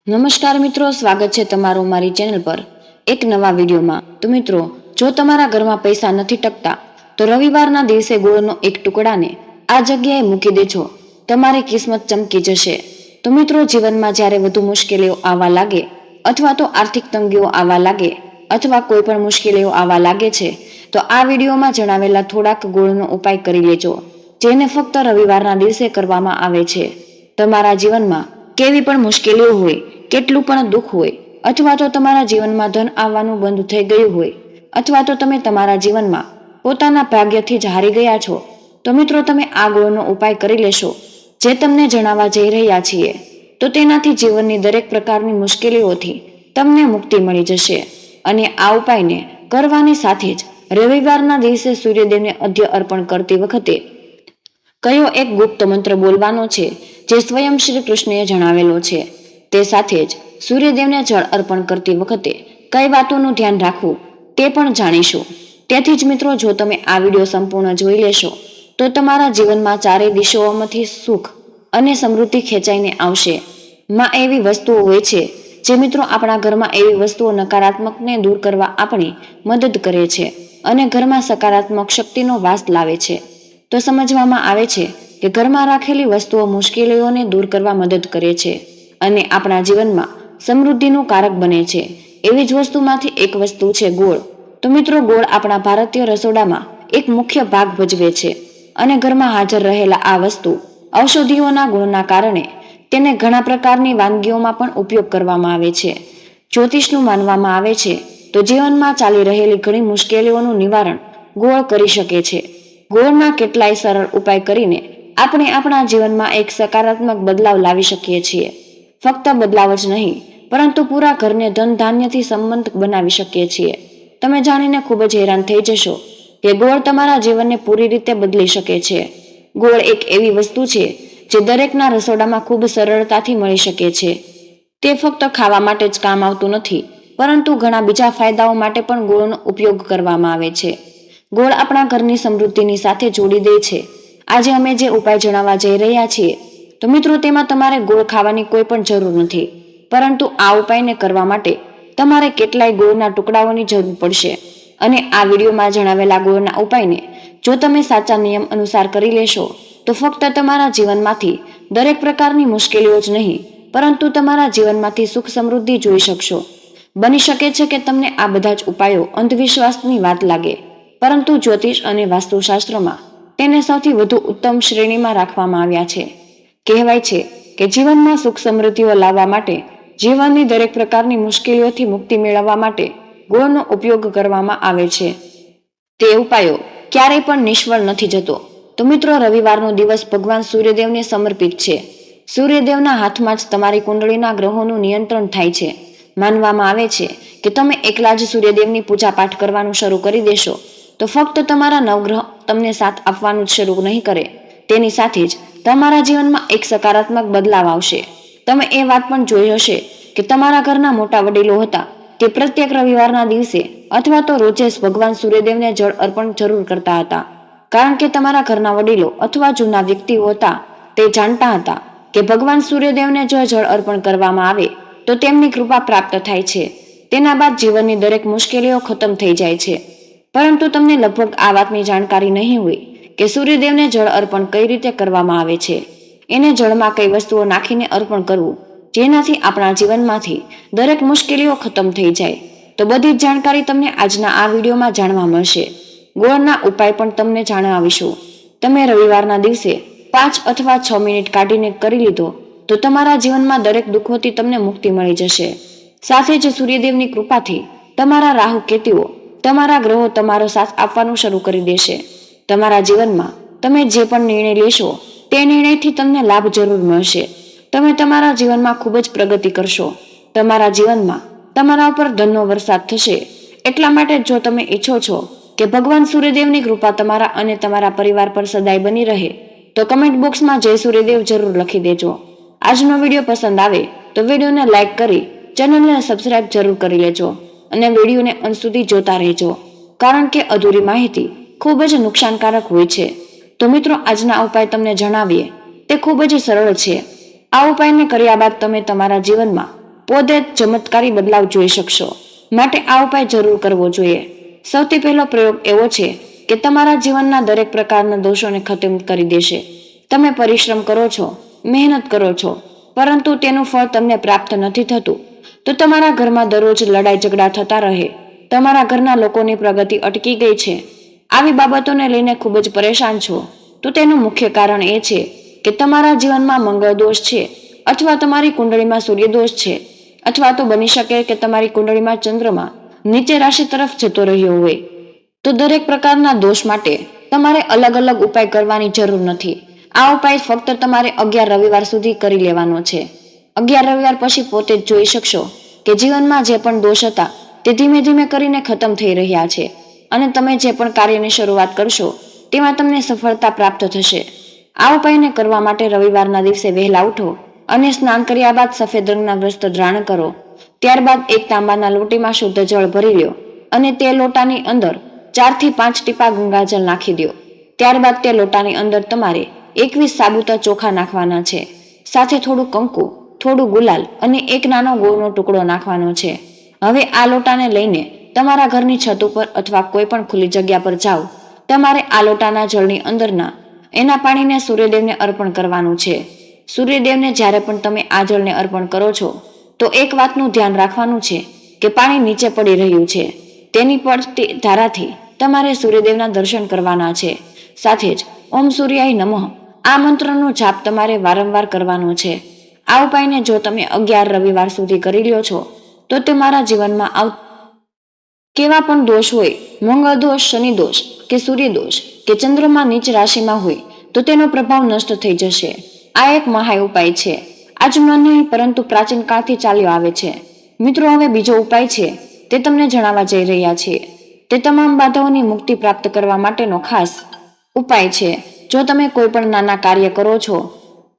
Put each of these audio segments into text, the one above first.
નમસ્કાર મિત્રો, સ્વાગત છે તમારું મારી ચેનલ પર એક નવા વિડીયોમાં। તો મિત્રો, જો તમારા ઘરમાં પૈસા નથી ટકતા તો રવિવારના દિવસે ગોળનો એક ટુકડાને આ જગ્યાએ મૂકી દેજો, તમારી કિસ્મત ચમકી જશે। તો મિત્રો, જીવનમાં જ્યારે વધુ મુશ્કેલીઓ આવવા લાગે અથવા તો આર્થિક તંગીઓ આવવા લાગે અથવા કોઈ પણ મુશ્કેલીઓ આવવા લાગે છે તો આ વિડીયોમાં જણાવેલા થોડાક ગોળનો ઉપાય કરી લેજો, જેને ફક્ત રવિવારના દિવસે કરવામાં આવે છે। તમારા જીવનમાં કેવી પણ મુશ્કેલીઓ હોય, કેટલું પણ દુઃખ હોય, અથવા તો તમારા જીવનમાં ધન આવવાનું બંધ થઈ ગયું હોય, અથવા તો તમે તમારા જીવનમાં પોતાના ભાગ્યથી જ હારી ગયા છો, તો મિત્રો તમે આ ગોળનો ઉપાય કરી લેશો જે તમને જણાવવા જઈ રહ્યા છીએ, તો તેનાથી જીવનની દરેક પ્રકારની મુશ્કેલીઓથી તમને મુક્તિ મળી જશે। અને આ ઉપાયને કરવાની સાથે જ રવિવારના દિવસે સૂર્યદેવને અર્ઘ્ય અર્પણ કરતી વખતે કયો એક ગુપ્ત મંત્ર બોલવાનો છે જે સ્વયં શ્રી કૃષ્ણએ જણાવેલો છે, તે સાથે જ સૂર્યદેવને જળ અર્પણ કરતી વખતે કઈ વાતોનું ધ્યાન રાખવું તે પણ જાણીશું। તેથી જ મિત્રો, જો તમે આ વિડીયો સંપૂર્ણ જોઈ લેશો તો તમારા જીવનમાં ચારેય દિશાઓમાંથી સુખ અને સમૃદ્ધિ ખેંચાઈને આવશે। માં એવી વસ્તુઓ હોય છે જે મિત્રો આપણા ઘરમાં એવી વસ્તુઓ નકારાત્મકને દૂર કરવા આપણી મદદ કરે છે અને ઘરમાં સકારાત્મક શક્તિનો વાસ લાવે છે। તો સમજવામાં આવે છે કે ઘરમાં રાખેલી વસ્તુઓ મુશ્કેલીઓને દૂર કરવા મદદ કરે છે અને આપણા જીવનમાં સમૃદ્ધિનું કારક બને છે। એવી જ વસ્તુમાંથી એક વસ્તુ છે ગોળ। તો મિત્રો, ગોળ આપણા ભારતીય રસોડામાં એક મુખ્ય ભાગ ભજવે છે અને ઘરમાં હાજર રહેલા આ વસ્તુ ઔષધિઓના ગુણના કારણે તેને ઘણા પ્રકારની વાનગીઓમાં પણ ઉપયોગ કરવામાં આવે છે। જ્યોતિષનું માનવામાં આવે છે તો જીવનમાં ચાલી રહેલી ઘણી મુશ્કેલીઓનું નિવારણ ગોળ કરી શકે છે। ગોળના કેટલાય સરળ ઉપાય કરીને આપણે આપણા જીવનમાં એક સકારાત્મક બદલાવ લાવી શકીએ છીએ। ફક્ત બદલાવ જ નહીં, પરંતુ પૂરા ઘરને ધન ધાન્યથી સંબંધ બનાવી શકીએ છીએ। તમે જાણીને ખૂબ જ હેરાન થઈ જશો કે ગોળ તમારા જીવનને પૂરી રીતે બદલી શકે છે। ગોળ એક એવી વસ્તુ છે જે દરેકના રસોડામાં ખૂબ સરળતાથી મળી શકે છે। તે ફક્ત ખાવા માટે જ કામ આવતું નથી, પરંતુ ઘણા બીજા ફાયદાઓ માટે પણ ગોળનો ઉપયોગ કરવામાં આવે છે। ગોળ આપણા ઘરની સમૃદ્ધિની સાથે જોડી દે છે। આજે અમે જે ઉપાય જણાવવા જઈ રહ્યા છીએ તો મિત્રો, તેમાં તમારે ગોળ ખાવાની કોઈ પણ જરૂર નથી, પરંતુ આ ઉપાયને કરવા માટે તમારે કેટલાય ગોળના ટુકડાઓની જરૂર પડશે। અને આ વિડીયોમાં જણાવેલા ગોળના ઉપાયને જો તમે સાચા નિયમ અનુસાર કરી લેશો તો ફક્ત તમારા જીવનમાંથી દરેક પ્રકારની મુશ્કેલીઓ જ નહીં, પરંતુ તમારા જીવનમાંથી સુખ સમૃદ્ધિ જોઈ શકશો। બની શકે છે કે તમને આ બધા જ ઉપાયો અંધવિશ્વાસની વાત લાગે, પરંતુ જ્યોતિષ અને વાસ્તુશાસ્ત્રમાં તેને સૌથી વધુ ઉત્તમ શ્રેણીમાં રાખવામાં આવ્યા છે। કહેવાય છે કે જીવનમાં સુખ સમૃદ્ધિઓ લાવવા માટે, જીવનની દરેક પ્રકારની મુશ્કેલીઓથી મુક્તિ મેળવવા માટે ગોળનો ઉપયોગ કરવામાં આવે છે। તે ઉપાયો ક્યારેય પણ નિષ્ફળ નથી જતો। તો મિત્રો, રવિવારનો દિવસ ભગવાન સૂર્યદેવને સમર્પિત છે। સૂર્યદેવના હાથમાં જ તમારી કુંડળીના ગ્રહોનું નિયંત્રણ થાય છે। માનવામાં આવે છે કે તમે એકલા જ સૂર્યદેવની પૂજા પાઠ કરવાનું શરૂ કરી દેશો તો ફક્ત તમારા નવગ્રહ તમને સાથ આપવાનું જ શરૂ નહીં કરે, તેની સાથે જ તમારા જીવનમાં એક સકારાત્મક બદલાવ આવશે। તમે એ વાત પણ જોઈ હશે કે તમારા ઘરના મોટા વડીલો હતા તે પ્રત્યેક રવિવારના દિવસે અથવા તો રોજે જ ભગવાન સૂર્યદેવને જળ અર્પણ જરૂર કરતા હતા, કારણ કે તમારા ઘરના વડીલો અથવા જૂના વ્યક્તિઓ હતા તે જાણતા હતા કે ભગવાન સૂર્યદેવને જો જળ અર્પણ કરવામાં આવે તો તેમની કૃપા પ્રાપ્ત થાય છે। તેના બાદ જીવનની દરેક મુશ્કેલીઓ ખતમ થઈ જાય છે। પરંતુ તમને લગભગ આ વાતની જાણકારી નહીં હોય કે સૂર્યદેવને જળ અર્પણ કઈ રીતે કરવામાં આવે છે। એને જળમાં કઈ વસ્તુઓ નાખીને અર્પણ કરવું જેનાથી આપણા જીવનમાંથી દરેક મુશ્કેલીઓ ખતમ થઈ જાય, તો બધી જ જાણકારી તમને આજના આ વિડીયોમાં જાણવા મળશે। ગોળના ઉપાય પણ તમને જણાવીશું। તમે રવિવારના દિવસે 5 અથવા 6 મિનિટ કાઢીને કરી લીધો તો તમારા જીવનમાં દરેક દુઃખોથી તમને મુક્તિ મળી જશે। સાથે જ સૂર્યદેવની કૃપાથી તમારા રાહુ કેતુઓ, તમારા ગ્રહો તમારો સાથ આપવાનું શરૂ કરી દેશે। તમારા જીવનમાં તમે જે પણ નિર્ણય લેશો તે નિર્ણયથી તમને લાભ જરૂર મળશે। તમે તમારા જીવનમાં ખૂબ જ પ્રગતિ કરશો। તમારા જીવનમાં તમારા ઉપર ધનનો વરસાદ થશે। એટલા માટે જો તમે ઈચ્છો છો કે ભગવાન સૂર્યદેવની કૃપા તમારા અને તમારા પરિવાર પર સદાય બની રહે તો કમેન્ટ બોક્સમાં જય સૂર્યદેવ જરૂર લખી દેજો। આજનો વિડીયો પસંદ આવે તો વિડીયોને લાઈક કરી ચેનલને સબસ્ક્રાઇબ જરૂર કરી લેજો અને વિડીયોને અંત સુધી જોતા રહેજો, કારણ કે અધૂરી માહિતી ખૂબ જ નુકસાનકારક હોય છે। તો મિત્રો, આજના ઉપાય તમને જણાવીએ તે ખૂબ જ સરળ છે। આ ઉપાયને કર્યા બાદ તમે તમારા જીવનમાં પોતે જ ચમત્કારી બદલાવ જોઈ શકશો. માટે આ ઉપાય જરૂર કરવો જોઈએ. સૌથી પહેલો પ્રયોગ એવો છે કે તમારા જીવનના દરેક પ્રકારના દોષોને ખતમ કરી દેશે. તમે પરિશ્રમ કરો છો, મહેનત કરો છો, પરંતુ તેનું ફળ તમને પ્રાપ્ત નથી થતું, તો તમારા ઘરમાં દરરોજ લડાઈ ઝઘડા થતા રહે, તમારા ઘરના લોકોની પ્રગતિ અટકી ગઈ છે, આવી બાબતોને લઈને ખૂબ જ પરેશાન છો, તો તેનું મુખ્ય કારણ એ છે કે તમારા જીવનમાં મંગળ દોષ છે, અથવા તમારી કુંડળીમાં સૂર્ય દોષ છે, અથવા તો બની શકે કે તમારી કુંડળીમાં ચંદ્રમા નીચે રાશિ તરફ જતો રહ્યો હોય. તો દરેક પ્રકારના દોષ માટે તમારે અલગ અલગ ઉપાય કરવાની જરૂર નથી. આ ઉપાય ફક્ત તમારે 11 રવિવાર સુધી કરી લેવાનો છે. 11 રવિવાર પછી પોતે જ જોઈ શકશો કે જીવનમાં જે પણ દોષ હતા તે ધીમે ધીમે કરીને ખતમ થઈ રહ્યા છે, અને તમે જે પણ કાર્યની શરૂઆત કરશો તેમાં તમને સફળતા પ્રાપ્ત થશે. આ ઉપાયને કરવા માટે રવિવારના દિવસે વહેલા ઉઠો અને સ્નાન કર્યા બાદ સફેદ રંગના વસ્ત્ર ધારણ કરો. ત્યારબાદ એક તાંબાના લોટીમાં શુદ્ધ જળ ભરી લો અને તે લોટાની અંદર 4 થી 5 ટીપા ગંગાજળ નાખી દો. ત્યારબાદ તે લોટાની અંદર તમારે 21 સાબુતા ચોખા નાખવાના છે. સાથે થોડું કંકુ, થોડું ગુલાલ અને એક નાનો ગોળનો ટુકડો નાખવાનો છે. હવે આ લોટાને લઈને તમારા ઘરની છત ઉપર અથવા કોઈ પણ ખુલ્લી જગ્યા પર જાઓ. તમારે આ લોટાના જળની અંદરના એના પાણીને સૂર્યદેવને અર્પણ કરવાનું છે. સૂર્યદેવને જ્યારે પણ તમે આ જળને અર્પણ કરો છો તો એક વાતનું ધ્યાન રાખવાનું છે કે પાણી નીચે પડી રહ્યું છે. તેની પડતી ધારાથી તમારે સૂર્યદેવના દર્શન કરવાના છે. સાથે જ ઓમ સૂર્યાય નમઃ આ મંત્રનો જાપ તમારે વારંવાર કરવાનો છે. આ ઉપાયને જો તમે 11 રવિવાર સુધી કરી લ્યો છો તો તમારા જીવનમાં કેવા પણ દોષ હોય, મંગળ દોષ, શનિ દોષ કે સૂર્ય દોષ કે ચંદ્રમાં નીચ રાશિમાં હોય તો તેનો પ્રભાવ નષ્ટ થઈ જશે. આ એક મહા ઉપાય છે. આજનો નહીં પરંતુ પ્રાચીન કાળથી ચાલ્યો આવે છે. મિત્રો, હવે બીજો ઉપાય છે તે તમને જણાવવા જઈ રહ્યા છીએ. તે તમામ બાધાઓની મુક્તિ પ્રાપ્ત કરવા માટેનો ખાસ ઉપાય છે. જો તમે કોઈ પણ નાના કાર્ય કરો છો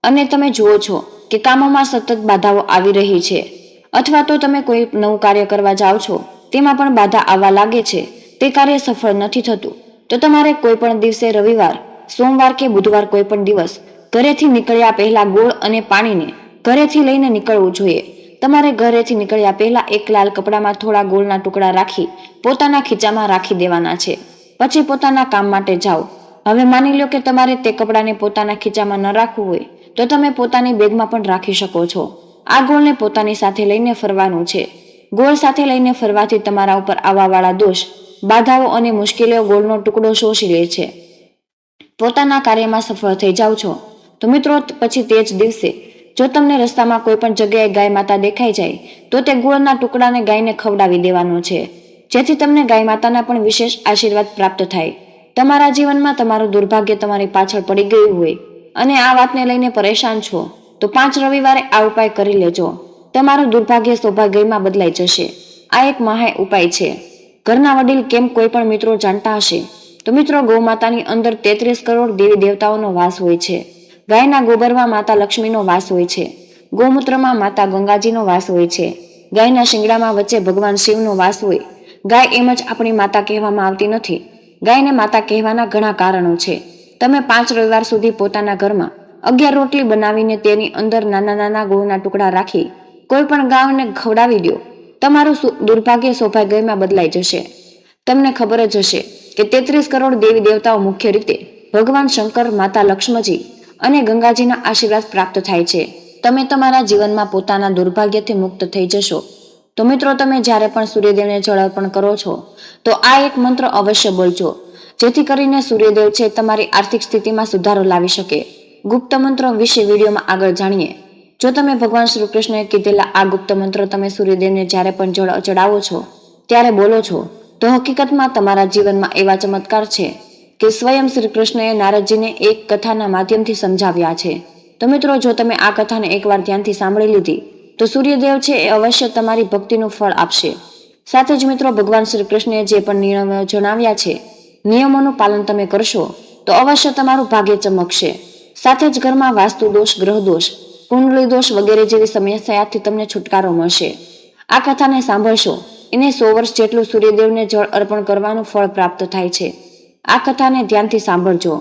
અને તમે જુઓ છો કે કામોમાં સતત બાધાઓ આવી રહી છે, અથવા તો તમે કોઈ નવું કાર્ય કરવા જાઓ છો તેમાં પણ બાધા આવવા લાગે છે, તે કાર્ય સફળ નથી થતું, તો તમારે કોઈ પણ દિવસે રવિવાર, સોમવાર કે બુધવાર કોઈ પણ દિવસ ઘરેથી નીકળ્યા પહેલા ગોળ અને પાણીને ઘરેથી લઈને નીકળવું જોઈએ. તમારે ઘરેથી નીકળ્યા પહેલા એક લાલ કપડામાં થોડા ગોળના ટુકડા રાખી પોતાના ખીચામાં રાખી દેવાના છે. પછી પોતાના કામ માટે જાઓ. હવે માની લો કે તમારે તે કપડાને પોતાના ખીચામાં ન રાખવું હોય તો તમે પોતાની બેગમાં પણ રાખી શકો છો. આ ગોળને પોતાની સાથે લઈને ફરવાનું છે. ગોળ સાથે લઈને ફરવાથી તમારા ઉપર આવવાવાળા દોષ, બાધાઓ અને મુશ્કેલીઓ ગોળનો ટુકડો શોષી લે છે. પોતાના કાર્યમાં સફળ થઈ જાઓ છો. તો મિત્રો, પછી તે જ દિવસે જો તમને રસ્તામાં કોઈ પણ જગ્યાએ ગાય માતા દેખાઈ જાય તો તે ગોળના ટુકડાને ગાયને ખવડાવી દેવાનો છે, જેથી તમને ગાય માતાના પણ વિશેષ આશીર્વાદ પ્રાપ્ત થાય. તમારા જીવનમાં તમારું દુર્ભાગ્ય તમારી પાછળ પડી ગયું હોય અને આ વાતને લઈને પરેશાન છો તો 5 રવિવારે આ ઉપાય કરી લેજો. તમારું દુર્ભાગ્ય સૌભાગ્યમાં બદલાઈ જશે. આ એક મહા ઉપાય છે. ઘરના વડીલ કેમ કોઈ પણ મિત્રો જાણતા હશે તો મિત્રો, ગૌ માતાની અંદર 33 કરોડ દેવી દેવતાઓનો વાસ હોય છે. ગાયના ગોબરમાં માતા લક્ષ્મીનો વાસ હોય છે. ગૌમૂત્રમાં માતા ગંગાજીનો વાસ હોય છે. ગાયના શિંગડામાં વચ્ચે ભગવાન શિવનો વાસ હોય. ગાય એમ જ આપણી માતા કહેવામાં આવતી નથી. ગાયને માતા કહેવાના ઘણા કારણો છે. તમે 5 રવિવાર સુધી પોતાના ઘરમાં 11 રોટલી બનાવીને તેની અંદર નાના નાના ગોળના ટુકડા રાખી કોઈ પણ ગાયને ખવડાવી દો. તમારું દુર્ભાગ્ય સૌભાગ્યમાં બદલાઈ જશે. તમને ખબર જ હશે કે 33 કરોડ દેવી દેવતાઓ મુખ્ય રીતે ભગવાન શંકર, માતા લક્ષ્મણજી અને ગંગાજીના આશીર્વાદ પ્રાપ્ત થાય છે. તમે તમારા જીવનમાં પોતાના દુર્ભાગ્યથી મુક્ત થઈ જશો. તો મિત્રો, તમે જ્યારે પણ સૂર્યદેવને જળ અર્પણ કરો છો તો આ એક મંત્ર અવશ્ય બોલજો, જેથી કરીને સૂર્યદેવ છે તમારી આર્થિક સ્થિતિમાં સુધારો લાવી શકે. ગુપ્ત મંત્ર વિશે વિડીયોમાં આગળ જાણીએ. જો તમે ભગવાન શ્રી કૃષ્ણએ કીધેલા આ ગુપ્ત મંત્ર તમે સૂર્યદેવને જ્યારે પણ જળ ચડાવો છો ત્યારે બોલો છો તો હકીકતમાં તમારા જીવનમાં એવા ચમત્કાર છે કે સ્વયં શ્રી કૃષ્ણએ નારદજીને એક કથાના માધ્યમથી સમજાવ્યા છે. તો મિત્રો, જો તમે આ કથાને એકવાર ધ્યાનથી સાંભળી લીધી તો સૂર્યદેવ છે એ અવશ્ય તમારી ભક્તિનું ફળ આપશે. સાથે જ મિત્રો, ભગવાન શ્રી કૃષ્ણએ જે પણ નિયમો જણાવ્યા છે, નિયમોનું પાલન તમે કરશો તો અવશ્ય તમારું ભાગ્ય ચમકશે. સાથે જ ઘરમાં વાસ્તુ દોષ, ગ્રહ દોષ, કુંડળી દોષ વગેરે જેવી સમસ્યાથી તમને છુટકારો મળશે. આ કથાને સાંભળશો એને 100 વર્ષ જેટલું સૂર્યદેવને જળ અર્પણ કરવાનું ફળ પ્રાપ્ત થાય છે. આ કથાને ધ્યાનથી સાંભળજો.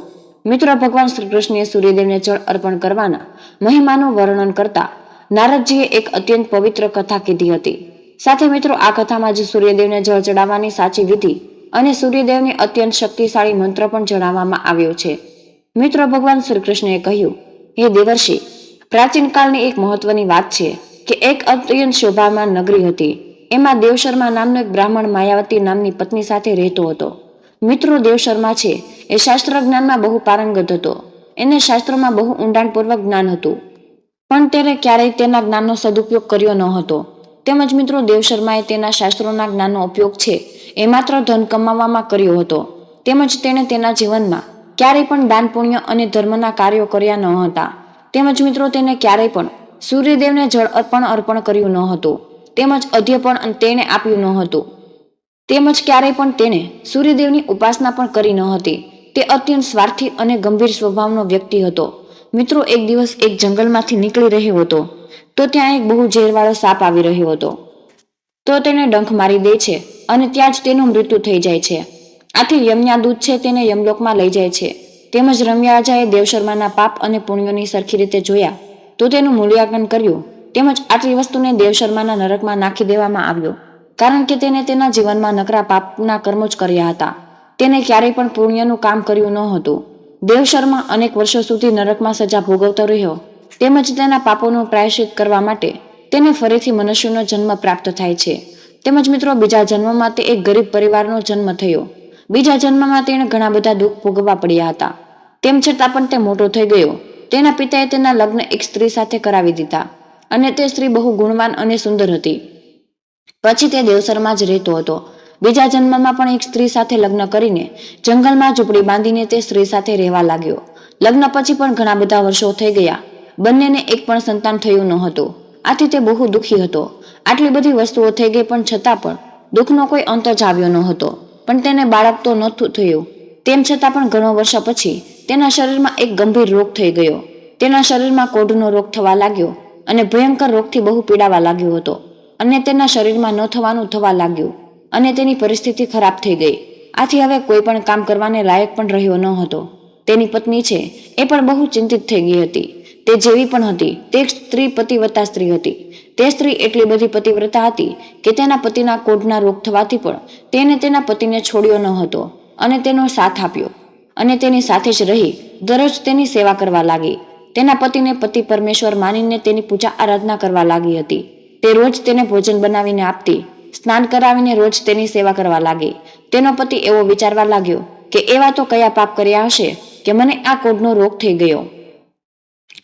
મિત્રો, ભગવાન શ્રી કૃષ્ણએ સૂર્યદેવને જળ અર્પણ કરવાના મહિમાનું વર્ણન કરતા નારદજીએ એક અત્યંત પવિત્ર કથા કીધી હતી. સાથે મિત્રો, આ કથામાં જ સૂર્યદેવને જળ ચડાવવાની સાચી વિધિ અને સૂર્યદેવની અત્યંત શક્તિશાળી મંત્ર પણ જણાવવામાં આવ્યો છે. મિત્રો, ભગવાન શ્રી કૃષ્ણએ કહ્યું, હે દેવર્ષિ, પ્રાચીન કાળની એક મહત્વની વાત છે કે એક અત્યંત શોભામાન નગરી હતી. એમાં દેવશર્મા નામનો એક બ્રાહ્મણ માયાવતી નામની પત્ની સાથે રહેતો હતો. મિત્રો, દેવશર્મા છે એ શાસ્ત્ર જ્ઞાનમાં બહુ પારંગત હતો. એને શાસ્ત્રોમાં બહુ ઊંડાણપૂર્વક જ્ઞાન હતું, પણ તેને ક્યારેય તેના જ્ઞાનનો સદુપયોગ કર્યો ન હતો. તેમજ મિત્રો, દેવશર્માએ તેના શાસ્ત્રોના જ્ઞાનનો ઉપયોગ છે એ માત્ર ધન કમાવામાં કર્યો હતો. તેમજ તેણે તેના જીવનમાં ક્યારેય પણ દાન, પુણ્ય અને ધર્મના કાર્યો કર્યા ન હતા. તેમજ મિત્રો, તેને ક્યારેય પણ સૂર્યદેવને જળ અર્પણ કર્યું ન હતું. તેમજ અધ્યપણ તેણે આપ્યું ન હતું. તેમજ ક્યારેય પણ તેણે સૂર્યદેવની ઉપાસના પણ કરી ન હતી. તે અત્યંત સ્વાર્થી અને ગંભીર સ્વભાવનો વ્યક્તિ હતો. મિત્રો, એક દિવસ એક જંગલમાંથી નીકળી રહ્યો હતો તો ત્યાં એક બહુ ઝેરવાળો સાપ આવી રહ્યો હતો. તો તેને ડંખ મારી દે છે અને ત્યાં જ તેનું મૃત્યુ થઈ જાય છે. આથી યમના દૂત છે તેને યમલોકમાં લઈ જાય છે. તેમજ રમ્યાજાએ દેવશર્માના પાપ અને પુણ્યોની સરખી રીતે જોયા તો તેનું મૂલ્યાંકન કર્યું. તેમજ આટલી વસ્તુને દેવશર્માના નરકમાં નાખી દેવામાં આવ્યો, કારણ કે તેને તેના જીવનમાં નકરા પાપના કર્મો જ કર્યા હતા. તેને ક્યારેય પણ પુણ્યનું કામ કર્યું ન હતું. દેવશર્મા અનેક વર્ષો સુધી નરકમાં સજા ભોગવતો રહ્યો. તેમજ તેના પાપોનું પ્રાયશ્ચિત કરવા માટે તેને ફરીથી મનુષ્યનો જન્મ પ્રાપ્ત થાય છે. તેમજ મિત્રો, બીજા જન્મમાં તે એક ગરીબ પરિવારનો જન્મ થયો. બીજા જન્મમાં તેણે ઘણા બધા દુઃખ ભોગવવા પડ્યા હતા. તેમ છતાં પણ તે મોટો થઈ ગયો. તેના પિતાએ તેના લગ્ન એક સ્ત્રી સાથે કરાવી દીધા અને તે સ્ત્રી બહુ ગુણવાન અને સુંદર હતી. પછી તે દેવશર્મા જ રહેતો હતો. બીજા જન્મમાં પણ એક સ્ત્રી સાથે લગ્ન કરીને જંગલમાં ઝૂંપડી બાંધીને તે સ્ત્રી સાથે રહેવા લાગ્યો. લગ્ન પછી પણ ઘણા બધા વર્ષો થઈ ગયા. બંનેને એક પણ સંતાન થયું ન હતું. આથી તે બહુ દુઃખી હતો. આટલી બધી વસ્તુઓ થઈ ગઈ પણ છતાં પણ દુઃખનો કોઈ અંત જ આવ્યો ન હતો. પણ તેને બાળક તો નહોતું થયું. તેમ છતાં પણ ઘણો વર્ષો પછી તેના શરીરમાં એક ગંભીર રોગ થઈ ગયો. તેના શરીરમાં કોઢનો રોગ થવા લાગ્યો અને ભયંકર રોગથી બહુ પીડાવા લાગ્યો હતો. અને તેના શરીરમાં ન થવાનું થવા લાગ્યું અને તેની પરિસ્થિતિ ખરાબ થઈ ગઈ. આથી હવે કોઈ પણ કામ કરવાને લાયક પણ રહ્યો ન હતો. તેની પત્ની છે એ પણ બહુ ચિંતિત થઈ ગઈ હતી. તે જેવી પણ હતી તે સ્ત્રી પતિવ્રતા સ્ત્રી હતી. તે સ્ત્રી એટલી બધી પતિવ્રતા હતી કે તેના પતિના કોઢના રોગ થવાથી પણ તેને તેના પતિને છોડ્યો ન હતો અને તેનો સાથ આપ્યો અને તેની સાથે જ રહી દરરોજ તેની સેવા કરવા લાગી. તેના પતિને પતિ પરમેશ્વર માનીને તેની પૂજા આરાધના કરવા લાગી હતી. તે રોજ તેને ભોજન બનાવીને આપતી, સ્નાન કરાવીને રોજ તેની સેવા કરવા લાગી. તેનો પતિ એવો વિચારવા લાગ્યો કે એવા તો કયા પાપ કર્યા હશે કે મને આ કોઢનો રોગ થઈ ગયો.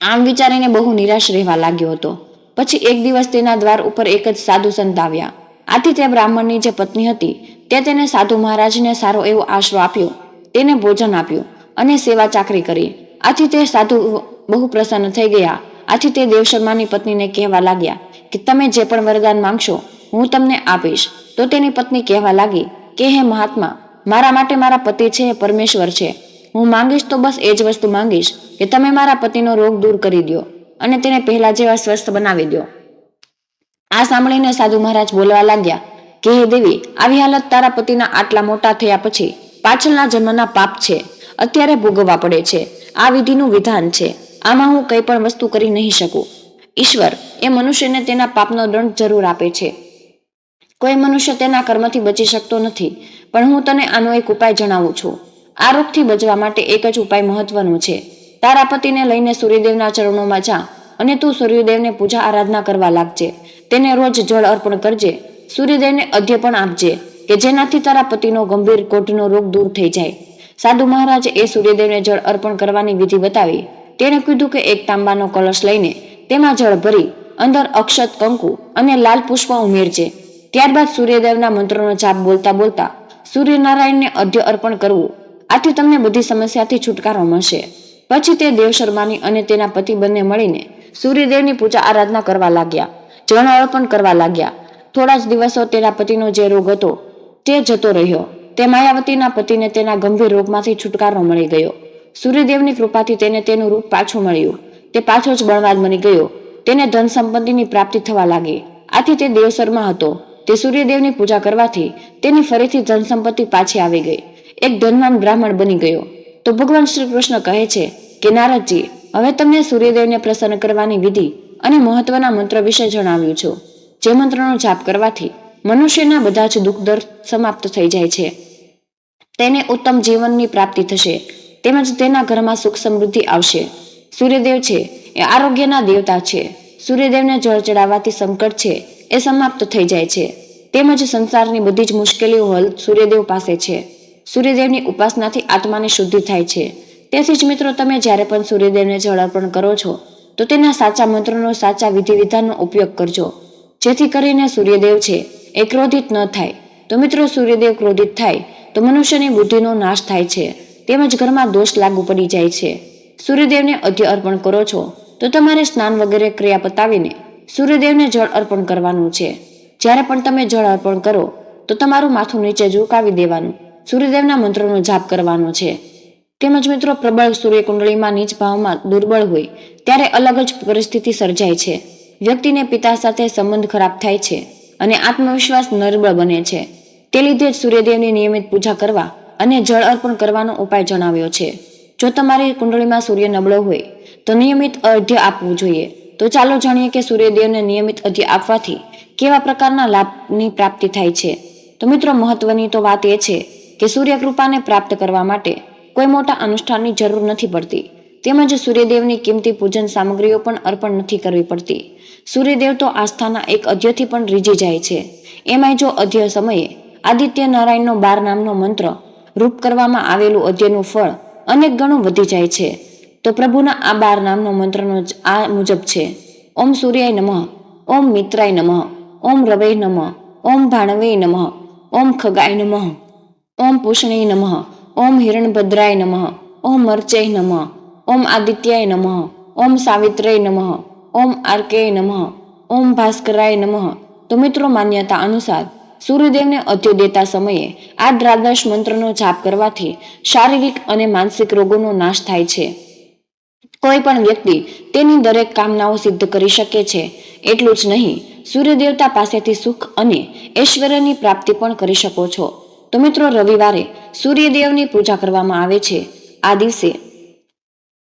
આમ વિચારીને બહુ નિરાશ રહેવા લાગ્યો હતો. પછી એક દિવસ તેના દ્વાર ઉપર એક જ સાધુ સંત આવ્યા. આથી તે બ્રાહ્મણની જે પત્ની હતી તે તેને સાધુ મહારાજને સારો એવો આશરો આપ્યો, તેને ભોજન આપ્યું અને સેવા ચાકરી કરી. આથી તે સાધુ બહુ પ્રસન્ન થઈ ગયા. આથી તે દેવશર્માની પત્નીને કહેવા લાગ્યા કે તમે જે પણ વરદાન માંગશો હું તમને આપીશ. તો તેની પત્ની કહેવા લાગી કે હે મહાત્મા, મારા માટે મારા પતિ છે એ પરમેશ્વર છે. હું માંગીશ તો બસ એ જ વસ્તુ માંગીશ કે તમે મારા પતિનો રોગ દૂર કરી દો અને તેને પહેલા જેવા સ્વસ્થ બનાવી દો. આ સાંભળીને સાધુ મહારાજ બોલવા લાગ્યા કે હે દેવી, આવી હાલત તારા પતિના આટલા મોટા થયા પછી પાછળના જન્મના પાપ છે, અત્યારે ભોગવવા પડે છે. આ વિધિનું વિધાન છે. આમાં હું કંઈ પણ વસ્તુ કરી નહીં શકું. ઈશ્વર એ મનુષ્યને તેના પાપનો દંડ જરૂર આપે છે. કોઈ મનુષ્ય તેના કર્મથી બચી શકતો નથી. પણ હું તને આનો એક ઉપાય જણાવું છું. આ રોગથી બચવા માટે એક જ ઉપાય મહત્વનો છે. તારા પતિને લઈને સૂર્યદેવના ચરણોમાં જા અને તું સૂર્યદેવને પૂજા આરાધના કરવા લાગજે. તેને રોજ જળ અર્પણ કરજે. સૂર્યદેવને અધ્ય પણ આપજે કે જેનાથી તારા પતિનો ગંભીર કોઢનો રોગ દૂર થઈ જાય. સાધુ મહારાજે એ સૂર્યદેવને જળ અર્પણ કરવાની વિધિ બતાવી. તેણે કીધું કે એક તાંબાનો કળશ લઈને તેમાં જળ ભરી અંદર અક્ષત, કંકુ અને લાલ પુષ્પ ઉમેરજે. ત્યારબાદ સૂર્યદેવના મંત્રોનો જાપ બોલતા બોલતા સૂર્યનારાયણને અધ્ય અર્પણ કરવું. આથી તમને બધી સમસ્યાથી છુટકારો મળશે. પછી તે દેવશર્માની અને તેના પતિ બંને મળીને સૂર્યદેવની પૂજા આરાધના કરવા લાગ્યા, જળ અર્પણ કરવા લાગ્યા. થોડા જ દિવસો તેના પતિનો જે રોગ હતો તે જતો રહ્યો. તે માયાવતીના પતિને તેના ગંભીર રોગમાંથી છુટકારો મળી ગયો. સૂર્યદેવની કૃપાથી તેને તેનું રૂપ પાછું મળ્યું. તે પાછો જ બળવાન બની ગયો. તેને ધન સંપત્તિની પ્રાપ્તિ થવા લાગી. આથી તે દેવશર્મા હતો તે સૂર્યદેવની પૂજા કરવાથી તેની ફરીથી ધન સંપત્તિ પાછી આવી ગઈ. એક ધનવાન બ્રાહ્મણ બની ગયો. તો ભગવાન શ્રી કૃષ્ણ કહે છે કે નારદજી, હવે તમને સૂર્યદેવને પ્રસન્ન કરવાની વિધિ અને મહત્વના મંત્ર વિશે જણાવ્યું છું, જે મંત્રનો જાપ કરવાથી મનુષ્યના બધા જ દુઃખ દર્દ સમાપ્ત થઈ જાય છે. તેને ઉત્તમ જીવનની પ્રાપ્તિ થશે, તેમજ તેના ઘરમાં સુખ સમૃદ્ધિ આવશે. સૂર્યદેવ છે એ આરોગ્યના દેવતા છે. સૂર્યદેવને જળ ચડાવવાથી સંકટ છે એ સમાપ્ત થઈ જાય છે, તેમજ સંસારની બધી જ મુશ્કેલીઓ હલ સૂર્યદેવ પાસે છે. સૂર્યદેવની ઉપાસનાથી આત્માની શુદ્ધિ થાય છે. તેથી જ મિત્રો, તમે જ્યારે પણ સૂર્યદેવને જળ અર્પણ કરો છો તો તેના સાચા મંત્રનો, સાચા વિધિ વિધાનનો ઉપયોગ કરજો, જેથી કરીને સૂર્યદેવ છે એ ક્રોધિત ન થાય. તો મિત્રો, સૂર્યદેવ ક્રોધિત થાય તો મનુષ્યની બુદ્ધિનો નાશ થાય છે, તેમજ ઘરમાં દોષ લાગુ પડી જાય છે. સૂર્યદેવને અર્ઘ્ય અર્પણ કરો છો તો તમારે સ્નાન વગેરે ક્રિયા પતાવીને સૂર્યદેવને જળ અર્પણ કરવાનું છે. જ્યારે પણ તમે જળ અર્પણ કરો તો તમારું માથું નીચે ઝુકાવી દેવાનું, સૂર્યદેવના મંત્રનો જાપ કરવાનો છે. તેમજ મિત્રો, પ્રબળ સૂર્યકુંડળીમાં નીચ ભાવમાં દુર્બળ હોય ત્યારે અલગ જ પરિસ્થિતિ સર્જાય છે. વ્યક્તિને પિતા સાથે સંબંધ ખરાબ થાય છે અને આત્મવિશ્વાસ નર્બળ બને છે. તે લીધે જ સૂર્યદેવની નિયમિત પૂજા કરવા અને જળ અર્પણ કરવાનો ઉપાય જણાવ્યો છે. જો તમારી કુંડળીમાં સૂર્ય નબળો હોય તો નિયમિત અર્ઘ્ય આપવું જોઈએ. તો ચાલો જાણીએ કે સૂર્યદેવને નિયમિત અર્ઘ્ય આપવાથી કેવા પ્રકારના લાભની પ્રાપ્તિ થાય છે. તો મિત્રો, મહત્વની તો વાત એ છે કે સૂર્ય કૃપાને પ્રાપ્ત કરવા માટે કોઈ મોટા અનુષ્ઠાનની જરૂર નથી પડતી, તેમજ સૂર્યદેવની કિંમતી પૂજન સામગ્રીઓ પણ અર્પણ નથી કરવી પડતી. સૂર્યદેવ તો આસ્થાના એક અર્ઘ્યથી પણ રીઝી જાય છે. એમાંય જો અર્ઘ્ય સમયે આદિત્ય નારાયણનો 12 નામનો મંત્ર રૂપ કરવામાં આવેલું અર્ઘ્યનું ફળ અનેક ગણું વધી જાય છે. તો પ્રભુના આ 12 નામનો મંત્રનો આ મુજબ છે: ઓમ સૂર્યાય નમઃ, ઓમ મિત્રાય નમઃ, ઓમ રવૈ નમઃ, ઓમ ભાણવે નમઃ, ઓમ ખગાય નમઃ, ઓમ પૂષણે નમઃ, ઓમ હિરણભદ્રાય નમઃ, ઓમ મર્ચૈ નમઃ, ઓમ આદિત્યાય નમઃ, ઓમ સાવિત્રય નમઃ, ઓમ આર્કેય નમઃ, ઓમ ભાસ્કરાય નમઃ. તો મિત્રો, માન્યતા અનુસાર સૂર્યદેવને અર્ઘ્ય દેતા સમયે આ દ્વાદશ મંત્રનો જાપ કરવાથી શારીરિક અને માનસિક રોગોનો નાશ થાય છે. કોઈ પણ વ્યક્તિ તેની દરેક કામનાઓ સિદ્ધ કરી શકે છે. એટલું જ નહીં, સૂર્યદેવતા પાસેથી સુખ અને ઐશ્વર્યની પ્રાપ્તિ પણ કરી શકો છો. તો મિત્રો, રવિવારે સૂર્યદેવની પૂજા કરવામાં આવે છે. આ દિવસે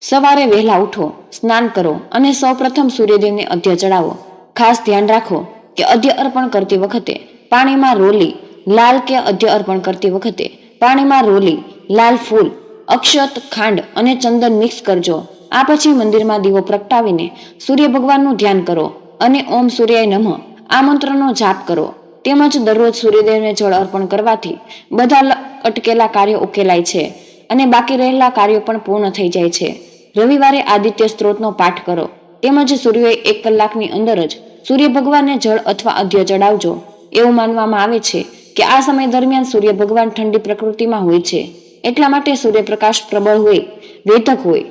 સવારે વહેલા ઉઠો, સ્નાન કરો અને સૌપ્રથમ સૂર્યદેવને અર્ઘ્ય ચડાવો. ખાસ ધ્યાન રાખો કે અર્ઘ્ય અર્પણ કરતી વખતે પાણીમાં રોલી, લાલ કે અર્ઘ્ય અર્પણ કરતી વખતે પાણીમાં રોલી, લાલ ફૂલ, અક્ષત, ખાંડ અને ચંદન મિક્સ કરજો. આ પછી મંદિરમાં દીવો પ્રગટાવીને સૂર્ય ભગવાનનું ધ્યાન કરો અને ઓમ સૂર્યાય નમઃ આ મંત્રનો જાપ કરો. તેમજ દરરોજ સૂર્યદેવને જળ અર્પણ કરવાથી બધા અટકેલા કાર્યો ઉકેલાય છે અને બાકી રહેલા કાર્યો પણ પૂર્ણ થઈ જાય છે. રવિવારે આદિત્ય સ્ત્રોતનો પાઠ કરો. તેમજ સૂર્યોએ 1 કલાકની અંદર જ સૂર્ય ભગવાનને જળ અથવા અર્ઘ્ય ચડાવજો. એવું માનવામાં આવે છે કે આ સમય દરમિયાન સૂર્ય ભગવાન ઠંડી પ્રકૃતિમાં હોય છે, એટલા માટે સૂર્યપ્રકાશ પ્રબળ હોય, વેધક હોય,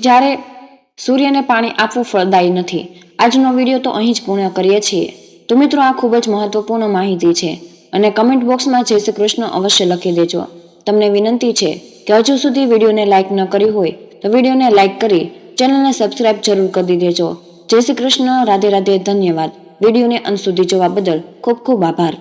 જ્યારે સૂર્યને પાણી આપવું ફળદાયી નથી. આજનો વિડીયો તો અહીં જ પૂર્ણ કરીએ છીએ. તો મિત્રો, આ ખૂબ જ મહત્વપૂર્ણ માહિતી છે અને કમેન્ટ બોક્સમાં જય શ્રી કૃષ્ણ અવશ્ય લખી દેજો. તમને વિનંતી છે કે હજુ સુધી વિડીયોને લાઇક ન કરી હોય તો વિડીયોને લાઇક કરી ચેનલને સબસ્ક્રાઇબ જરૂર કરી દેજો. જય શ્રી કૃષ્ણ. રાધે રાધે. ધન્યવાદ. વિડીયોને અંત સુધી જોવા બદલ ખૂબ ખૂબ આભાર.